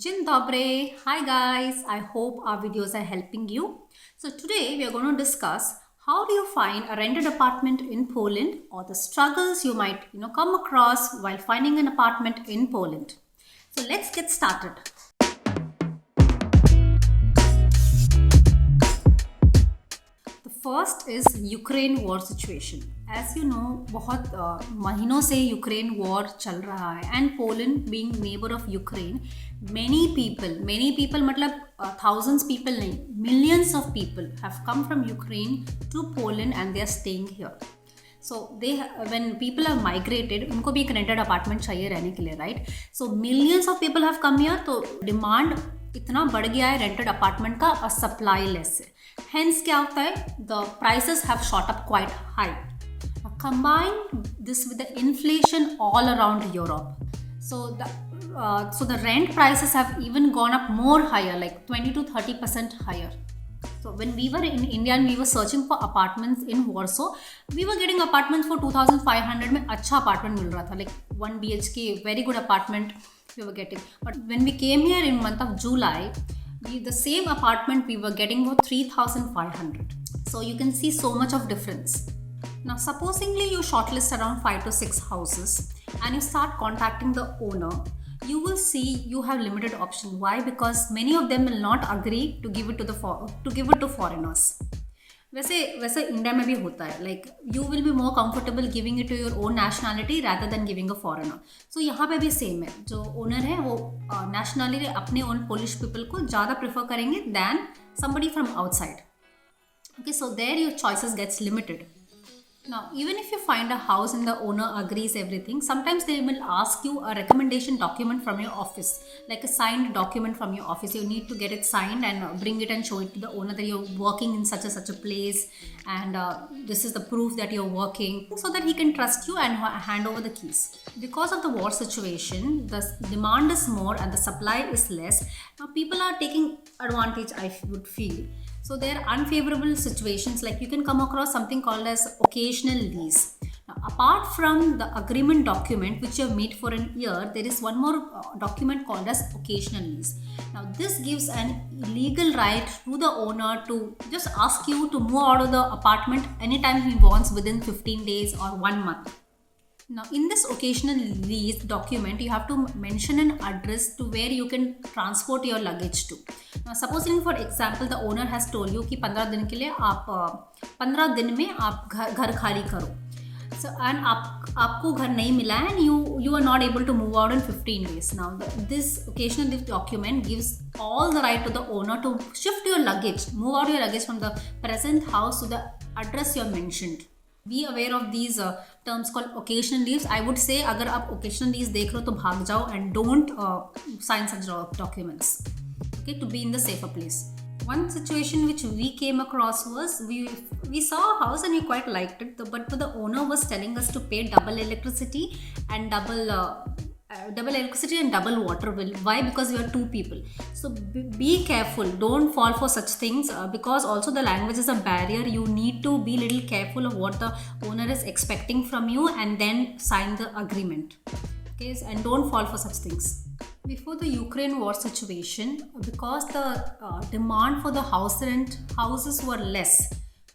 Dzień Dobry. Hi guys. I hope our videos are helping you. So today we are going to discuss how do you find a rented apartment in Poland or the struggles you might come across while finding an apartment in Poland. So let's get started. The first is Ukraine war situation. As you know, बहुत महीनों से Ukraine war चल रहा है and Poland being neighbour of Ukraine many people मतलब thousands people नहीं, millions of people have come from Ukraine to Poland and they are staying here. So when people are migrated, उनको भी एक rented apartment चाहिए रहने के लिए, right? So millions of people have come here, तो demand इतना बढ़ गया है रेंटेड अपार्टमेंट का और सप्लाई लेस है. हेंस क्या होता है, the prices have shot up quite high. Combine this with the inflation all around Europe. So the rent prices have even gone up more higher, like 20 to 30% higher. So when we were in India and we were searching for apartments in Warsaw, we were getting apartments for 2,500 में अच्छा apartment मिल रहा था, like 1 BHK, very good apartment we were getting. But when we came here in month of July, the same apartment we were getting for 3,500. So you can see so much of difference. Now, supposingly you shortlist around 5 to 6 houses and you start contacting the owner, you will see you have limited option. Why? Because many of them will not agree to give it to foreigners. वैसे India में भी होता है, like you will be more comfortable giving it to your own nationality rather than giving a foreigner. So यहाँ पे भी same है, जो ओनर है वो nationality अपने own Polish people को ज़्यादा prefer करेंगे than somebody from outside. Okay, so there your choices gets limited. Now, even if you find a house and the owner agrees everything, sometimes they will ask you a recommendation document from your office, like a signed document from your office. You need to get it signed and bring it and show it to the owner that you're working in such a place, and this is the proof that you're working, so that he can trust you and hand over the keys. Because of the war situation, the demand is more and the supply is less. Now, people are taking advantage, I would feel. So there are unfavorable situations, like you can come across something called as occasional lease. Now, apart from the agreement document which you have made for an year, there is one more document called as occasional lease. Now this gives an legal right to the owner to just ask you to move out of the apartment anytime he wants within 15 days or 1 month. Now, in this occasional lease document, you have to mention an address to where you can transport your luggage to. Now, supposing for example, the owner has told you कि 15 दिन के लिए आप 15 दिन में आप घर खाली करो. So, and आपको घर नहीं मिला है and you are not able to move out in 15 days. Now, this occasional lease document gives all the right to the owner to shift your luggage, move out your luggage from the present house to the address you have mentioned. Be aware of these terms called occasional leaves. I would say अगर आप occasional leaves देख रहे हो तो भाग जाओ and don't sign such documents. Okay, to be in the safer place. One situation which we came across was we saw a house and we quite liked it, but the owner was telling us to pay double electricity and double water bill. Why? Because we are 2 people. So be careful, don't fall for such things, because also the language is a barrier. You need to be little careful of what the owner is expecting from you and then sign the agreement. Okay, and don't fall for such things. Before the Ukraine war situation, because the demand for the houses were less,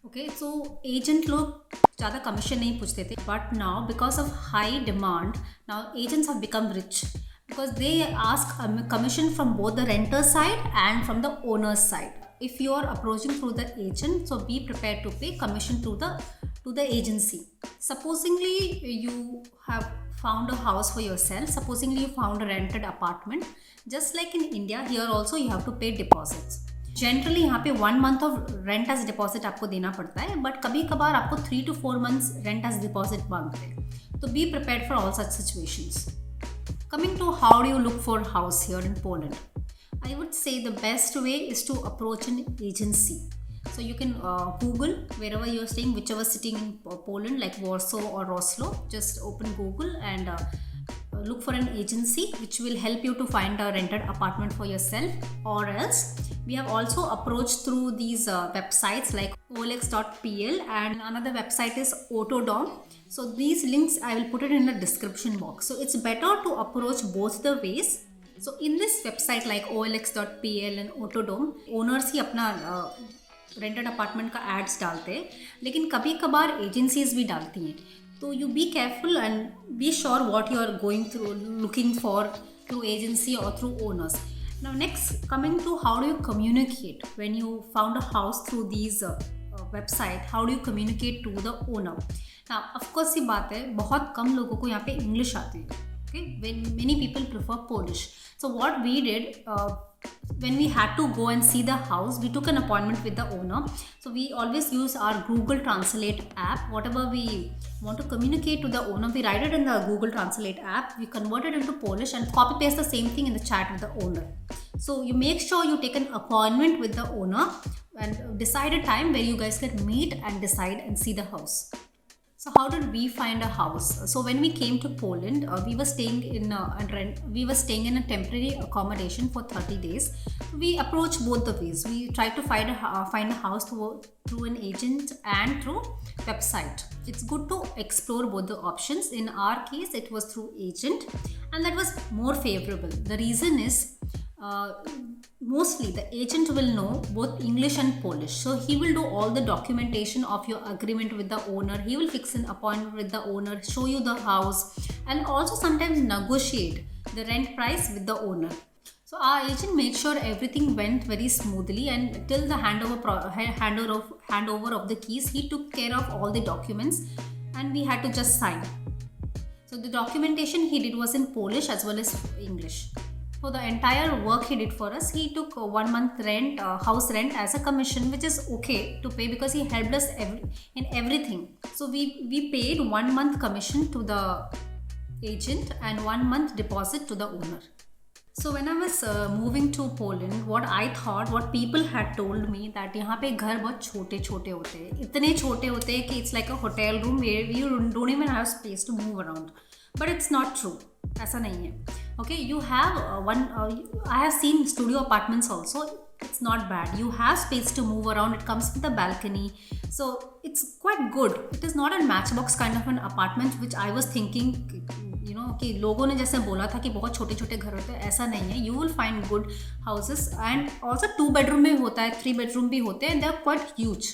okay, so agent लोग ज़्यादा commission नहीं पूछते थे. But now, because of high demand, now agents have become rich because they ask a commission from both the renter side and from the owner's side. If you are approaching through the agent, so be prepared to pay commission to the agency. Supposingly you have found a house for yourself, supposingly you found a rented apartment, just like in India, here also you have to pay deposits. Generally यहाँ पे 1 month of rent as deposit आपको देना पड़ता है, but कभी कभार आपको 3 to 4 months rent as deposit मांगते हैं. तो be prepared for all such situations. Coming to how do you look for house here in Poland, I would say the best way is to approach an agency. So you can Google wherever you're staying, whichever city in Poland, like Warsaw or Oslo, just open Google and look for an agency which will help you to find a rented apartment for yourself. Or else we have also approached through these websites like olex.pl, and another website is Autodom. So these links I will put it in the description box. So it's better to approach both the ways So in this website like olx.pl and Autodome, owners ही अपना rented apartment का ads डालते हैं, लेकिन कभी कभार agencies भी डालती हैं. तो you be careful and be sure what you are going through looking for through agency or through owners. Now next, coming to how do you communicate when you found a house through these website, how do you communicate to the owner? Now of course ये बात है, बहुत कम लोगों को यहाँ पे English आती है. Okay, when many people prefer Polish. So what we did, when we had to go and see the house, we took an appointment with the owner. So we always use our Google Translate app. Whatever we want to communicate to the owner, we write it in the Google Translate app, we convert it into Polish and copy paste the same thing in the chat with the owner. So you make sure you take an appointment with the owner and decide a time where you guys can meet and decide and see the house. So how did we find a house? So when we came to Poland, we were staying in a temporary accommodation for 30 days. We approached both the ways. We tried to find a house through an agent and through website. It's good to explore both the options. In our case, it was through agent, and that was more favorable. The reason is, mostly the agent will know both English and Polish, so he will do all the documentation of your agreement with the owner. He will fix an appointment with the owner, show you the house, and also sometimes negotiate the rent price with the owner. So our agent made sure everything went very smoothly, and till the handover of the keys, he took care of all the documents and we had to just sign. So the documentation he did was in Polish as well as English. For the entire work he did for us, he took 1 month rent, house rent as a commission, which is okay to pay because he helped us in everything. So we paid 1 month commission to the agent and 1 month deposit to the owner. So when I was moving to Poland, what people had told me that यहाँ पे घर बहुत छोटे छोटे होते हैं, इतने छोटे होते हैं कि it's like a hotel room where you don't even have space to move around. But it's not true. ऐसा नहीं है. Okay, you have I have seen studio apartments also. It's not bad. You have space to move around. It comes with a balcony. So it's quite good. It is not a matchbox kind of an apartment which I was thinking, कि लोगों ने जैसे बोला था कि बहुत छोटे छोटे घर होते हैं, ऐसा नहीं है. You will find good houses, and also 2 bedroom में होता है, 3 bedroom भी होते हैं, and they are quite huge.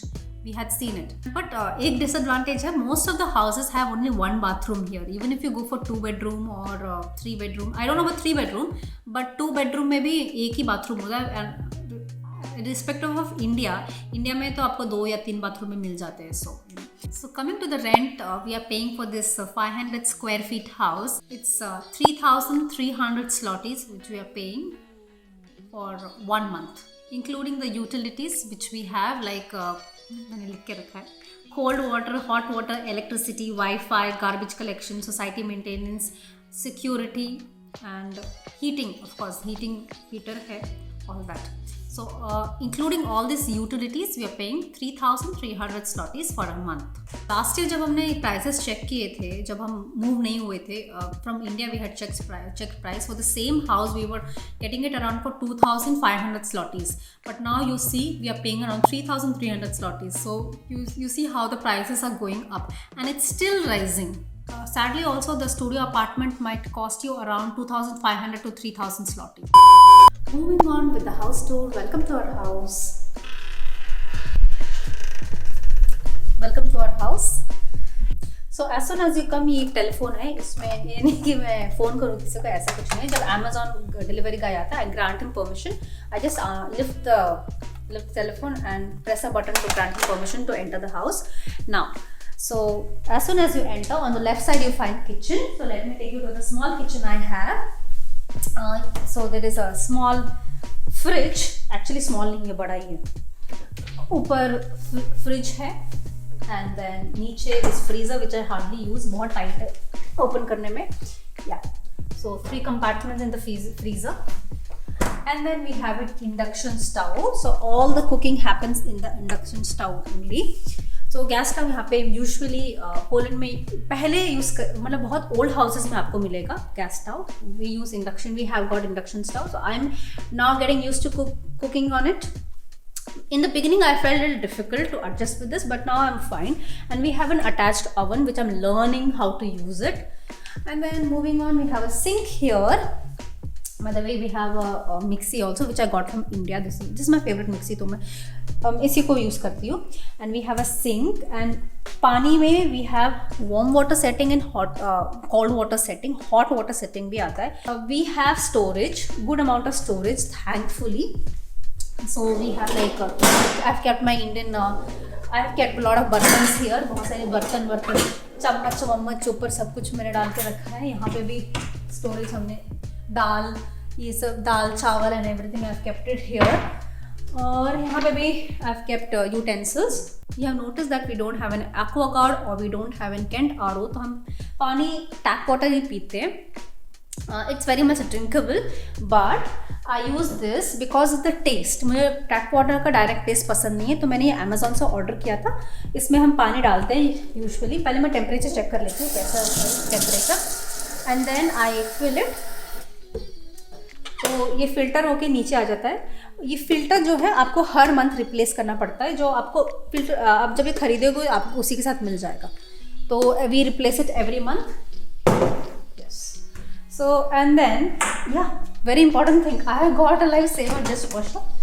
We had seen it. But एक disadvantage है, most of the houses have only 1 bathroom here. Even if you go for 2 bedroom or 3 bedroom, I don't know about 3 bedroom, but 2 bedroom में भी एक ही bathroom होता है. And irrespective of India में तो आपको 2 या 3 bathroom में मिल जाते हैं. So coming to the rent, we are paying for this 500 square feet house. It's 3,300 zlotys which we are paying for 1 month, including the utilities which we have like मैंने लिख के रखा है, cold water, hot water, electricity, Wi-Fi, garbage collection, society maintenance, security and heating. Of course, heater है, all that. So including all these utilities, we are paying 3,300 zlotys for a month. Last year जब हमने prices check किए थे, जब हम move नहीं हुए थे from India, we had checked price for the same house. We were getting it around for 2,500 zlotys. But now you see we are paying around 3,300 zlotys. So you see how the prices are going up, and it's still rising. Sadly, also the studio apartment might cost you around 2,500 to 3,000 zlotys. Moving on with the house tour. Welcome to our house. Welcome to our house. So as soon as you come, ये एक telephone है, इसमें ये नहीं कि मैं phone करूँ किसी को, ऐसा कुछ नहीं. जब Amazon डिलीवरी का आता है, I grant him permission. I just lift the telephone and press a button to grant him permission to enter the house. Now, so as soon as you enter, on the left side you find kitchen. So let me take you to the small kitchen I have. So there is a small fridge. Actually small नहीं है, बड़ा ही है. ऊपर fridge है, and then नीचे this freezer which I hardly use, बहुत tight है open करने में. Yeah. So 3 compartments in the freezer. And then we have an induction stove. So all the cooking happens in the induction stove only. So gas stove यहाँ पे usually Poland में पहले मतलब बहुत ओल्ड हाउसेस में आपको मिलेगा gas stove. We use induction, we have got induction stove. So I am now getting used to cooking on it. In the beginning I felt a little difficult to adjust with this, but now I'm fine. And we have an attached oven which I'm learning how to use it. And then moving on, we have a sink here. By the way, we have a mixie also which I got from India. This is my favorite mixie, तो मैं इसी को use करती हूँ. And we have a sink, and पानी में we have warm water setting and hot cold water setting. Hot water setting भी आता है. We have storage, good amount of storage, thankfully. So we have like I've kept my Indian. I have kept a lot of बर्तन here. बहुत सारे बर्तन चम्मच ऊपर सब कुछ मैंने डाल के रखा है. यहाँ पे भी storage हमने दाल, ये सब dal chawal and everything I have kept it here. और यहाँ पे भी I have kept utensils. You have notice that we don't have an Aquaguard और we don't have an Kent RO. तो हम पानी टैप वाटर ही पीते हैं. It's very much drinkable, but I use this because of the taste. मुझे tap water का direct taste पसंद नहीं है, तो मैंने ये अमेजोन से ऑर्डर किया था. इसमें हम पानी डालते हैं यूजुअली. पहले मैं टेम्परेचर चेक कर लेती हूँ कैसा temperature, and then I fill it. तो ये फ़िल्टर होके नीचे आ जाता है. ये फ़िल्टर जो है आपको हर मंथ रिप्लेस करना पड़ता है. जो आपको फ़िल्टर आप जब ये खरीदोगे आपको उसी के साथ मिल जाएगा. तो we replace it every month. Yes. So and then yeah very important thing, I have got a life saver dish washer.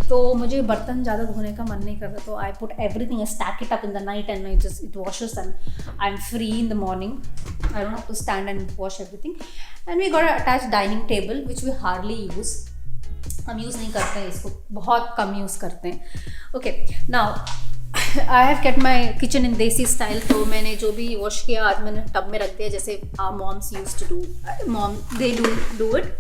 तो मुझे बर्तन ज़्यादा धोने का मन नहीं कर रहा, तो I put everything, stack it up in the night and I just it washes and I am free in the morning. I don't have to stand and wash everything. And we got attach dining table which we hardly use. हम use नहीं करते हैं इसको, बहुत कम use करते हैं. Okay, now I have kept my kitchen in desi style. तो मैंने जो भी वॉश किया आज मैंने टब में रख दिया, जैसे moms use to do. Mom they do it.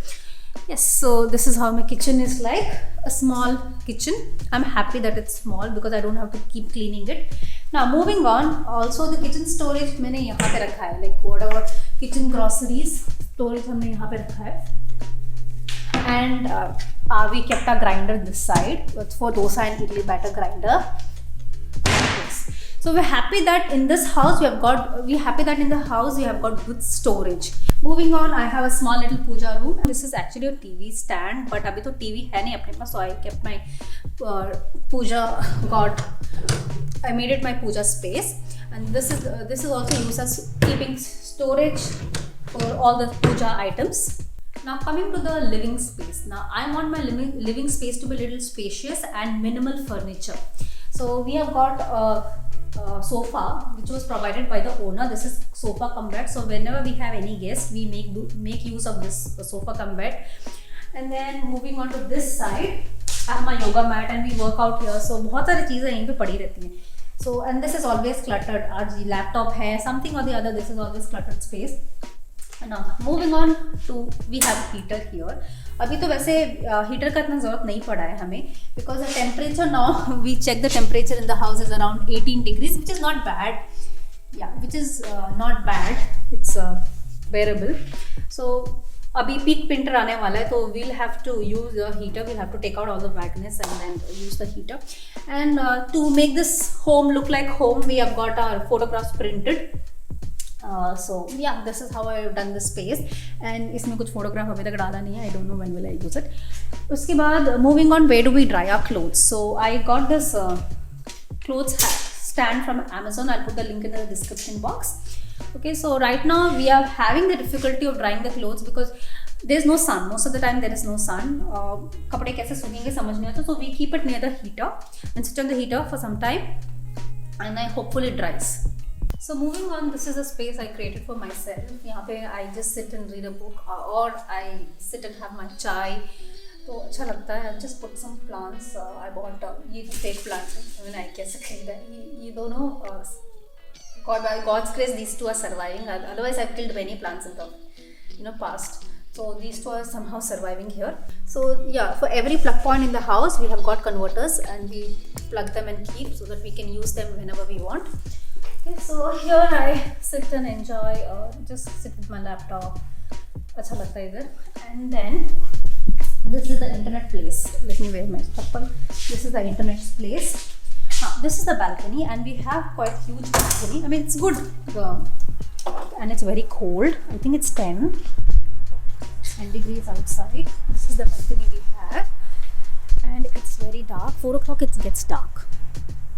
Yes, so this is how my kitchen is like, a small kitchen. I'm happy that it's small because I don't have to keep cleaning it. Now moving on, also the kitchen storage मैंने यहाँ पे रखा है, like whatever kitchen groceries storage हमने यहाँ पे रखा है. And we kept a grinder this side. It's for dosa and idli batter grinder. Yes. So we're happy that in this house we have got good storage. Moving on, I have a small little puja room. This is actually a TV stand, but अभी तो TV है नहीं अपने पास, so I kept my puja god. I made it my puja space, and this is also used as keeping storage for all the puja items. Now coming to the living space. Now I want my living space to be a little spacious and minimal furniture. So we have got a sofa which was provided by the owner. This is sofa cum bed. So whenever we have any guests, we make use of this sofa cum bed. And then moving on to this side, I have my yoga mat and we work out here. So बहुत सारी चीज़ें यहीं पे पड़ी रहती हैं. So and this is always cluttered. आज laptop है, something or the other. This is always cluttered space. Now moving on to, we have heater here. अभी तो वैसे हीटर का इतना ज़रूरत नहीं पड़ा है हमें, because the temperature now we check the temperature in the house is around 18 degrees, which is not bad. Yeah which is not bad, it's bearable. So अभी पीक विंटर आने वाला है, तो we'll have to use the heater. We'll have to take out all the vagueness and then use the heater. And to make this home look like home, we have got our photographs printed. So yeah, this is how I have done the space. And इसमें कुछ photograph अभी तक डाला नहीं है. I don't know when will I use it. उसके बाद moving on, where do we dry our clothes? So I got this clothes stand from Amazon. I'll put the link in the description box. Okay, so right now we are having the difficulty of drying the clothes because there is no sun. Most of the time there is no sun. कपड़े कैसे सूखेंगे समझ नहीं आता. So we keep it near the heater and switch on the heater for some time, and then hopefully it dries. So moving on, this is a space I created for myself. यहाँ पे I just sit and read a book or I sit and have my chai. तो अच्छा लगता है. I just put some plants. I bought ये तो fake plants हैं. I mean I कैसे खरीदा है ये दोनों. By God's grace, these two are surviving. Otherwise, I've killed many plants in the past. So these two are somehow surviving here. So yeah, for every plug point in the house, we have got converters and we plug them and keep so that we can use them whenever we want. Okay, so here I sit and enjoy, just sit with my laptop. अच्छा लगता है इधर. And then this is the internet place. Let me wear my chappal. This is the internet place. This is the balcony, and we have quite huge balcony. I mean, it's good, and it's very cold. I think it's 10 degrees outside. This is the balcony we have, and it's very dark. 4 o'clock it gets dark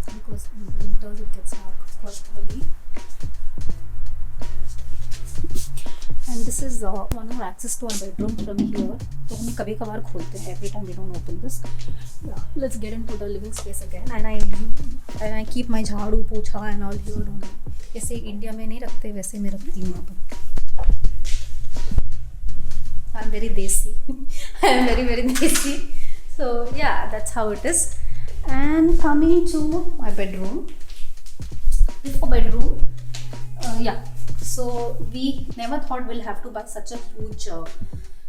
because in the winters it gets dark quite early. and this is one more access to our bedroom from here. तो हम कभी कभार खोलते हैं, every time we don't open this. Yeah, let's get into the living space again. And I keep my झाड़ू पोछा and all here only. जैसे India में नहीं रखते वैसे मैं रखती हूँ यहाँ पर. I'm very desi. I am very very desi. So yeah, that's how it is. And coming to my bedroom. Before bedroom, yeah. So we never thought we'll have to buy such a huge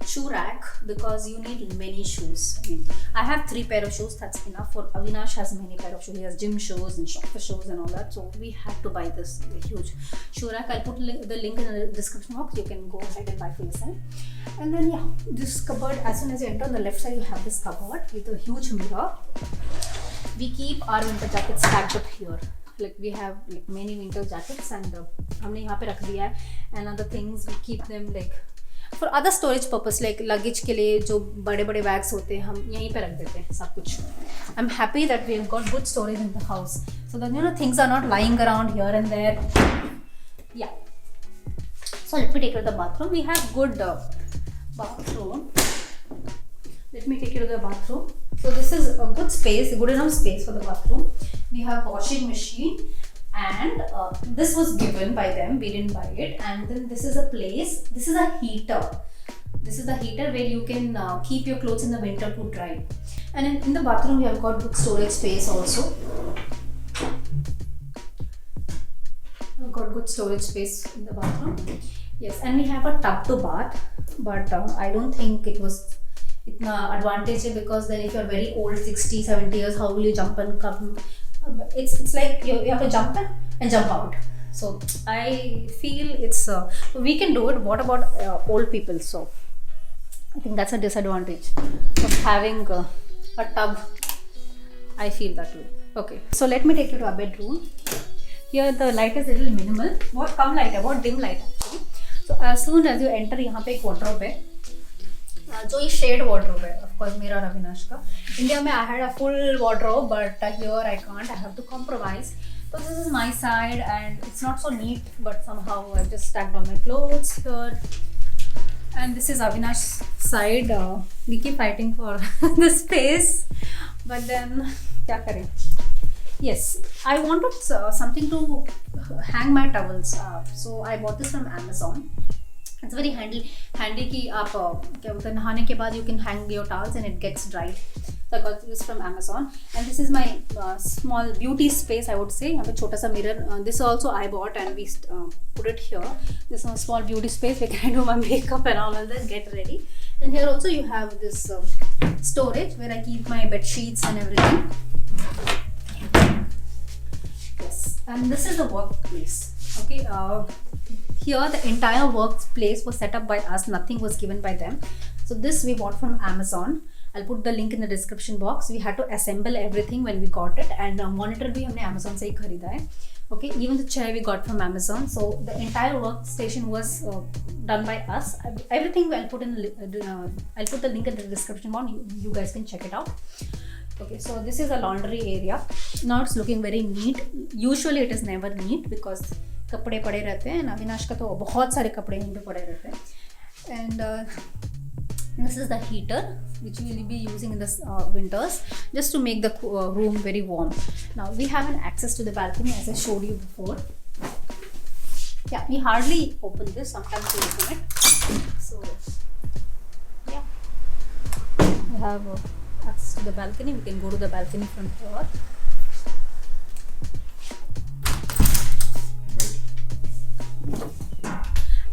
shoe rack because you need many shoes. I mean, I have 3 pair of shoes. That's enough. For Avinash has many pair of shoes. He has gym shoes and shopper shoes and all that. So we had to buy this huge shoe rack. I'll put the link in the description box. You can go ahead and buy for yourself. And then yeah, this cupboard. As soon as you enter on the left side, you have this cupboard with a huge mirror. We keep our winter jackets stacked up here. Like we have like many winter jackets and हमने यहाँ पे रख दिया है. And other things we keep them like for other storage purpose, like luggage के लिए जो बड़े बड़े bags होते हैं हम यहीं पे रख देते हैं सब कुछ. I'm happy that we've got good storage in the house, so that things are not lying around here and there. Yeah. So let me take you to the bathroom. We have good bathroom. Let me take you to the bathroom. So this is a good space, good enough space for the bathroom. We have washing machine, and this was given by them. We didn't buy it. And then this is a place. This is a heater. This is the heater where you can keep your clothes in the winter to dry. And in the bathroom we have got good storage space also. We've got good storage space in the bathroom. Yes, and we have a tub to bath, but I don't think it was itna advantage hai, because then if you're very old, 60, 70 years, how will you jump and come? It's like you have to jump in and jump out. So I feel it's we can do it. What about old people? So I think that's a disadvantage of having a tub. I feel that way. Okay, so let me take you to our bedroom. Here the light is a little minimal. बहुत कम light है, बहुत dim light actually. So as soon as you enter, यहाँ पे एक wardrobe है. जो ये shade wardrobe है, of course मेरा और अविनाश का. India में I had a full wardrobe, but here I can't. I have to compromise. So this is my side, and it's not so neat, but somehow I just stacked all my clothes here. And this is Avinash's side. We keep fighting for the space, but then क्या करें? Yes, I wanted something to hang my towels. So I bought this from Amazon. It's very handy कि आप क्या बोलते हैं नहाने के बाद you can hang your towels and it gets dried. So I got this from Amazon, and this is my small beauty space, I would say. यहाँ पे छोटा सा mirror. This also I bought and we put it here. This is a small beauty space where I can do my makeup and all of that, get ready. And here also you have this storage where I keep my bed sheets and everything. Yes, and this is the workplace. Okay. Here the entire workplace was set up by us. Nothing was given by them. So this we bought from Amazon. I'll put the link in the description box. We had to assemble everything when we got it, and monitor भी हमने Amazon से ही खरीदा है. Okay, even the chair we got from Amazon. So the entire workstation was done by us. Everything I'll put I'll put the link in the description box. You guys can check it out. Okay, so this is a laundry area. Now it's looking very neat. Usually it is never neat because कपड़े पड़े रहते हैं. अविनाश का तो बहुत सारे कपड़े यहीं पे पड़े रहते हैं. And this is the heater which we will be using in the winters just to make the room very warm. Now we have an access to the balcony as I showed you before. Yeah, we hardly open this. Sometimes we open it. So yeah, we have access to the balcony. We can go to the balcony from here.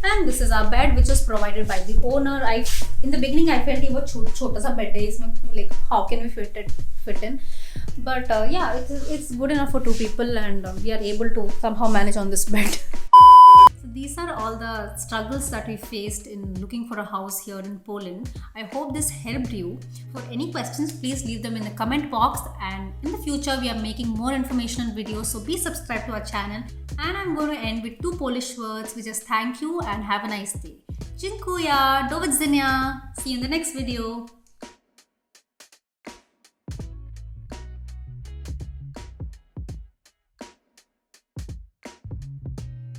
And this is our bed, which was provided by the owner. In the beginning I felt ये बहुत छोटा सा bed है इसमें, like how can we fit in, but yeah, it's good enough for 2 people, and we are able to somehow manage on this bed. So these are all the struggles that we faced in looking for a house here in Poland. I hope this helped you. For any questions, please leave them in the comment box, and in the future we are making more informational videos, so please subscribe to our channel. And I'm going to end with 2 Polish words, which is thank you and have a nice day. Dziękuję, do widzenia. See you in the next video.